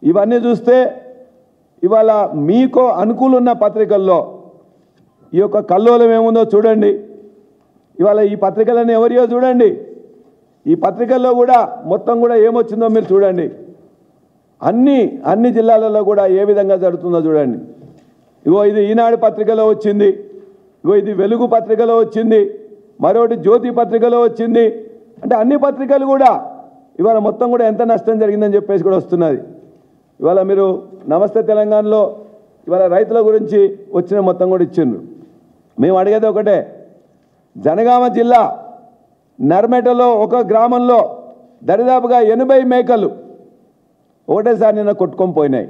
ఇవన్నీ చూస్తే ఇవాళ మీకు అనుకూలున్న పత్రికల్లో ఈ యొక్క కల్లోలం ఏముందో చూడండి. ఇవాళ ఈ పత్రికలన్నీ ఎవరియో చూడండి. ఈ పత్రికల్లో కూడా మొత్తం కూడా ఏమొచ్చిందో మీరు చూడండి. అన్ని జిల్లాలలో కూడా ఏ విధంగా జరుగుతుందో చూడండి. ఇగో ఇది ఈనాడు పత్రికలో వచ్చింది, ఇగో ఇది వెలుగు పత్రికలో వచ్చింది, మరొకటి జ్యోతి పత్రికలో వచ్చింది. అంటే అన్ని పత్రికలు కూడా ఇవాళ మొత్తం కూడా ఎంత నష్టం జరిగిందని చెప్పేసి కూడా వస్తున్నది. ఇవాళ మీరు నమస్తే తెలంగాణలో ఇవాళ రైతుల గురించి వచ్చిన మొత్తం కూడా ఇచ్చిండ్రు. మేము అడిగేది ఒకటే, జనగామ జిల్లా నర్మెటలో ఒక గ్రామంలో దరిదాపుగా 80 మేకలు ఒకటేసారి నిన్న కొట్టుకొని పోయినాయి.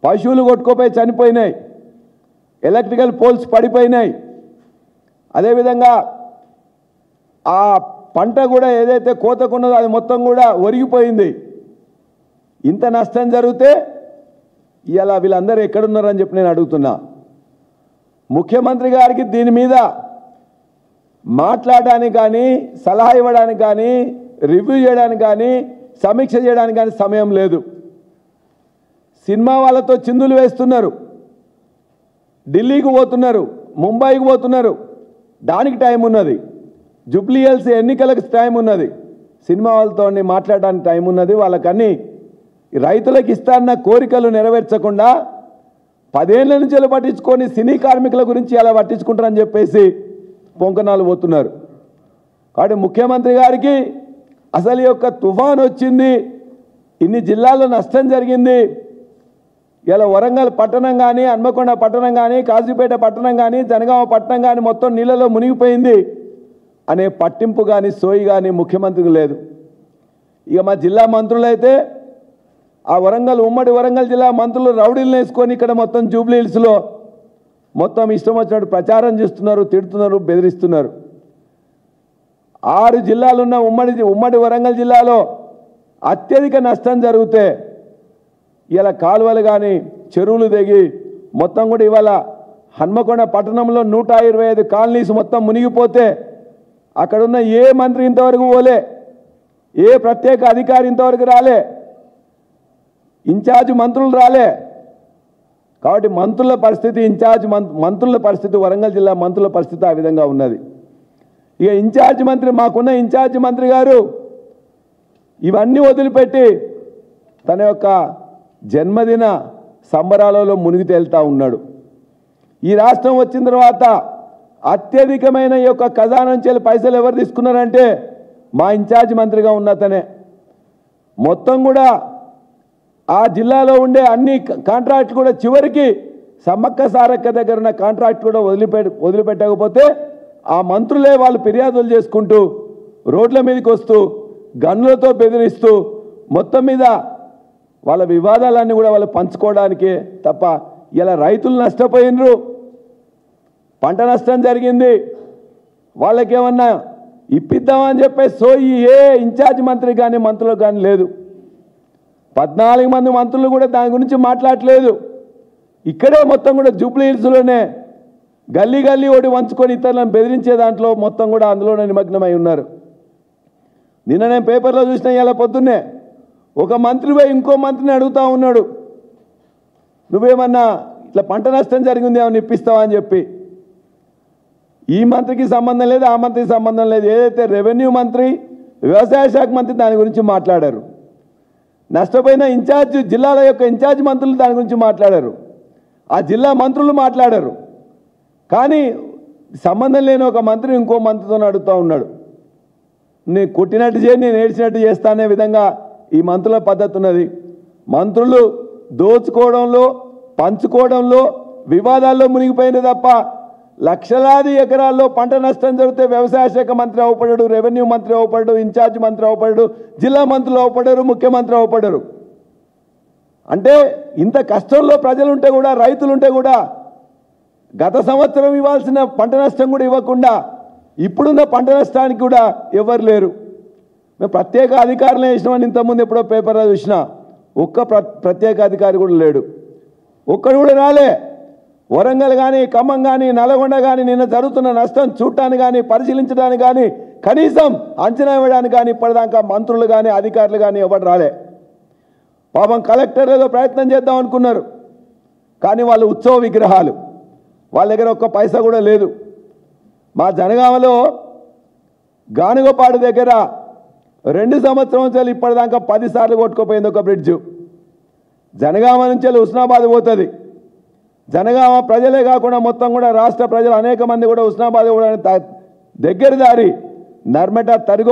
పశువులు కొట్టుకోపోయి చనిపోయినాయి. ఎలక్ట్రికల్ పోల్స్ పడిపోయినాయి. అదేవిధంగా ఆ పంట కూడా ఏదైతే కోతకున్నదో అది మొత్తం కూడా ఒరిగిపోయింది. ఇంత నష్టం జరిగితే ఇలా వీళ్ళందరూ ఎక్కడున్నారని చెప్పి నేను అడుగుతున్నా. ముఖ్యమంత్రి గారికి దీని మీద మాట్లాడడానికి కానీ, సలహా ఇవ్వడానికి కానీ, రివ్యూ చేయడానికి కానీ, సమీక్ష చేయడానికి కానీ సమయం లేదు. సినిమా వాళ్ళతో చిందులు వేస్తున్నారు, ఢిల్లీకి పోతున్నారు, ముంబైకి పోతున్నారు, దానికి టైం ఉన్నది. జూబ్లీ హిల్స్ ఎన్నికలకు టైం ఉన్నది, సినిమా వాళ్ళతో మాట్లాడడానికి టైం ఉన్నది. వాళ్ళకన్నీ రైతులకు ఇస్తారన్న కోరికలు నెరవేర్చకుండా 10 ఏళ్ల నుంచి పట్టించుకొని సినీ కార్మికుల గురించి అలా పట్టించుకుంటారని చెప్పేసి పొంకనాలు పోతున్నారు. కాబట్టి ముఖ్యమంత్రి గారికి అసలు యొక్క తుఫాన్ వచ్చింది, ఇన్ని జిల్లాల్లో నష్టం జరిగింది, ఇలా వరంగల్ పట్టణం కానీ, హన్మకొండ పట్టణం కానీ, కాజీపేట పట్టణం కానీ, జనగామ పట్టణం కానీ మొత్తం నీళ్ళలో మునిగిపోయింది అనే పట్టింపు కానీ, సోయి కానీ ముఖ్యమంత్రికి లేదు. ఇక మా జిల్లా మంత్రులైతే ఆ ఉమ్మడి వరంగల్ జిల్లా మంత్రులు రౌడీలను వేసుకొని ఇక్కడ మొత్తం జూబ్లీ హిల్స్లో మొత్తం ఇష్టం వచ్చినట్టు ప్రచారం చేస్తున్నారు, తిడుతున్నారు, బెదిరిస్తున్నారు. 6 జిల్లాలున్న ఉమ్మడి వరంగల్ జిల్లాలో అత్యధిక నష్టం జరిగితే ఇలా కాలువలు కానీ, చెరువులు దిగి మొత్తం కూడా ఇవాళ హన్మకొండ పట్టణంలో 125 కాలనీస్ మొత్తం మునిగిపోతే అక్కడున్న ఏ మంత్రి ఇంతవరకు పోలే, ఏ ప్రత్యేక అధికారి ఇంతవరకు రాలే, ఇన్ఛార్జ్ మంత్రులు రాలే. కాబట్టి మంత్రుల పరిస్థితి, మంత్రుల పరిస్థితి, వరంగల్ జిల్లా మంత్రుల పరిస్థితి ఆ విధంగా ఉన్నది. ఇక ఇన్ఛార్జ్ మంత్రి, మాకున్న ఇన్ఛార్జ్ మంత్రి గారు ఇవన్నీ వదిలిపెట్టి తన యొక్క జన్మదిన సంబరాలలో మునిగి తేలుతూ ఉన్నాడు. ఈ రాష్ట్రం వచ్చిన తర్వాత అత్యధికమైన ఈ యొక్క ఖజానా నుంచి పైసలు ఎవరు తీసుకున్నారంటే మా ఇన్ఛార్జ్ మంత్రిగా ఉన్నతనే. మొత్తం కూడా ఆ జిల్లాలో ఉండే అన్ని కాంట్రాక్ట్ కూడా చివరికి సమ్మక్క సారక్క దగ్గర ఉన్న కాంట్రాక్ట్ కూడా వదిలిపెట్టకపోతే ఆ మంత్రులే వాళ్ళు ఫిర్యాదులు చేసుకుంటూ రోడ్ల మీదకి వస్తూ గన్నులతో బెదిరిస్తూ మొత్తం మీద వాళ్ళ వివాదాలన్నీ కూడా వాళ్ళు పంచుకోవడానికే తప్ప ఇలా రైతులు నష్టపోయినరు, పంట నష్టం జరిగింది, వాళ్ళకేమన్నా ఇప్పిద్దామని చెప్పేసి సోయి ఏ ఇన్ఛార్జ్ మంత్రి కానీ మంత్రులకు కానీ లేదు. 14 మంది మంత్రులు కూడా దాని గురించి మాట్లాడలేదు. ఇక్కడే మొత్తం కూడా జూబ్లీ హిల్స్లోనే గల్లీ ఓడి వంచుకొని ఇతరులను బెదిరించే దాంట్లో మొత్తం కూడా అందులోనే నిమగ్నమై ఉన్నారు. నిన్న నేను పేపర్లో చూసిన ఇలా పొద్దున్నే ఒక మంత్రి పోయి ఇంకో మంత్రిని అడుగుతూ ఉన్నాడు, నువ్వేమన్నా ఇట్లా పంట నష్టం జరిగింది ఏమన్నా ఇప్పిస్తావా అని చెప్పి. ఈ మంత్రికి సంబంధం లేదు, ఆ మంత్రికి సంబంధం లేదు. ఏదైతే రెవెన్యూ మంత్రి, వ్యవసాయ శాఖ మంత్రి దాని గురించి మాట్లాడారు. నష్టపోయిన జిల్లాల యొక్క ఇన్ఛార్జ్ మంత్రులు దాని గురించి మాట్లాడారు, ఆ జిల్లా మంత్రులు మాట్లాడారు. కానీ సంబంధం లేని ఒక మంత్రి ఇంకో మంత్రితో అడుగుతూ ఉన్నాడు. నేను కొట్టినట్టు చేయి, నేను ఏడ్చినట్టు చేస్తా అనే విధంగా ఈ మంత్రుల పద్ధతి ఉన్నది. మంత్రులు దోచుకోవడంలో, పంచుకోవడంలో, వివాదాల్లో మునిగిపోయింది తప్ప లక్షలాది ఎకరాల్లో పంట నష్టం జరిగితే వ్యవసాయ శాఖ మంత్రి అవపడడు, రెవెన్యూ మంత్రి అవపడడు, ఇన్ఛార్జ్ మంత్రి అవపడడు, జిల్లా మంత్రులు అవపడరు, ముఖ్యమంత్రి అవపడరు. అంటే ఇంత కష్టంలో ప్రజలుంటే కూడా, రైతులుంటే కూడా గత సంవత్సరం ఇవ్వాల్సిన పంట నష్టం కూడా ఇవ్వకుండా ఇప్పుడున్న పంట నష్టానికి కూడా ఎవరు లేరు. మేము ప్రత్యేక అధికారులు వేసినామని ఇంతకుముందు ఎప్పుడో పేపర్లో చూసినా ఒక్క ప్రత్యేక అధికారి కూడా లేడు, ఒక్కడు కూడా రాలే. వరంగల్ కానీ, ఖమ్మం కానీ, నల్గొండ కానీ నిన్న జరుగుతున్న నష్టం చూడటానికి కానీ, పరిశీలించడానికి కానీ, కనీసం అంచనా వేయడానికి కానీ ఇప్పటిదాకా మంత్రులు కానీ, అధికారులు కానీ ఎవరు రాలే. పాపం కలెక్టర్ ఏదో ప్రయత్నం చేద్దాం అనుకున్నారు, కానీ వాళ్ళు ఉత్సవ విగ్రహాలు, వాళ్ళ దగ్గర ఒక్క పైసా కూడా లేదు. మా జనగామలో గానుగపాడు దగ్గర 2 సంవత్సరం నుంచి ఇప్పటిదాకా 10 సార్లు కొట్టుకుపోయింది ఒక బ్రిడ్జు. జనగామ నుంచి హుస్నాబాద్ పోతుంది. జనగామ ప్రజలే కాకుండా మొత్తం కూడా రాష్ట్ర ప్రజలు అనేక మంది కూడా హుస్నాబాద్ కూడా దగ్గర దారి నర్మట తరిగో